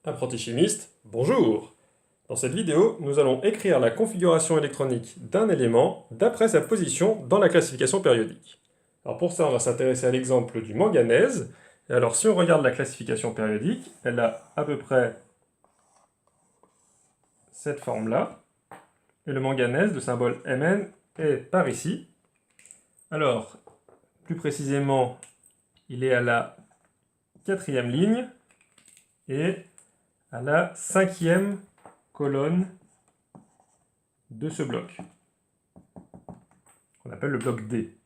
Apprenti chimiste, bonjour! Dans cette vidéo, nous allons écrire la configuration électronique d'un élément d'après sa position dans la classification périodique. Alors pour ça, on va s'intéresser à l'exemple du manganèse. Et alors si on regarde la classification périodique, elle a à peu près cette forme-là. Et le manganèse, de symbole Mn, est par ici. Alors, plus précisément, il est à la 4e ligne et à la 5e colonne de ce bloc, qu'on appelle le bloc D.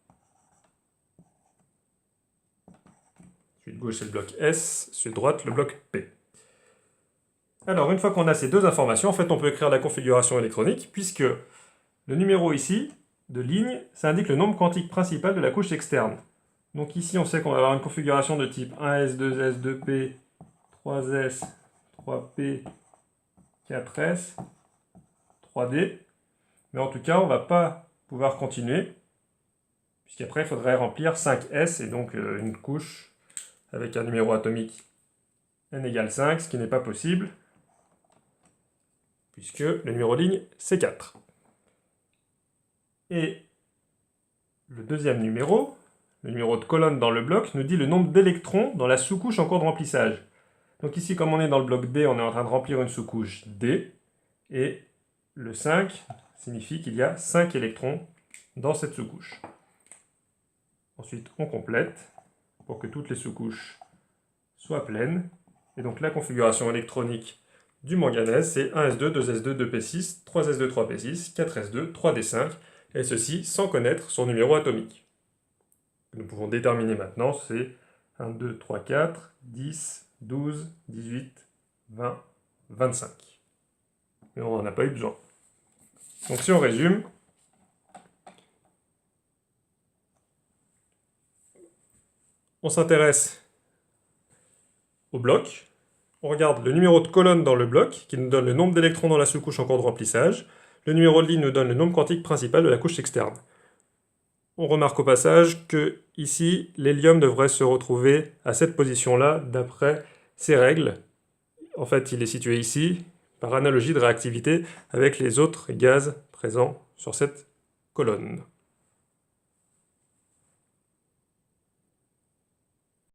Celui de gauche, c'est le bloc S, celui de droite, le bloc P. Alors, une fois qu'on a ces deux informations, en fait, on peut écrire la configuration électronique, puisque le numéro ici, de ligne, ça indique le nombre quantique principal de la couche externe. Donc ici, on sait qu'on va avoir une configuration de type 1s, 2s, 2p, 3s, 3p, 4s, 3d. Mais en tout cas, on ne va pas pouvoir continuer, puisqu'après, il faudrait remplir 5s, et donc une couche avec un numéro atomique n égale 5, ce qui n'est pas possible, puisque le numéro ligne, c'est 4. Et le deuxième numéro, le numéro de colonne dans le bloc, nous dit le nombre d'électrons dans la sous-couche en cours de remplissage. Donc ici, comme on est dans le bloc D, on est en train de remplir une sous-couche D, et le 5 signifie qu'il y a 5 électrons dans cette sous-couche. Ensuite, on complète pour que toutes les sous-couches soient pleines. Et donc la configuration électronique du manganèse, c'est 1s2, 2s2, 2p6, 3s2, 3p6, 4s2, 3d5, et ceci sans connaître son numéro atomique. Nous pouvons déterminer maintenant, c'est 1, 2, 3, 4, 10, 12, 18, 20, 25. Mais on n'en a pas eu besoin. Donc si on résume, on s'intéresse au bloc, on regarde le numéro de colonne dans le bloc, qui nous donne le nombre d'électrons dans la sous-couche en cours de remplissage, le numéro de ligne nous donne le nombre quantique principal de la couche externe. On remarque au passage que ici, l'hélium devrait se retrouver à cette position-là d'après ces règles. En fait, il est situé ici, par analogie de réactivité avec les autres gaz présents sur cette colonne.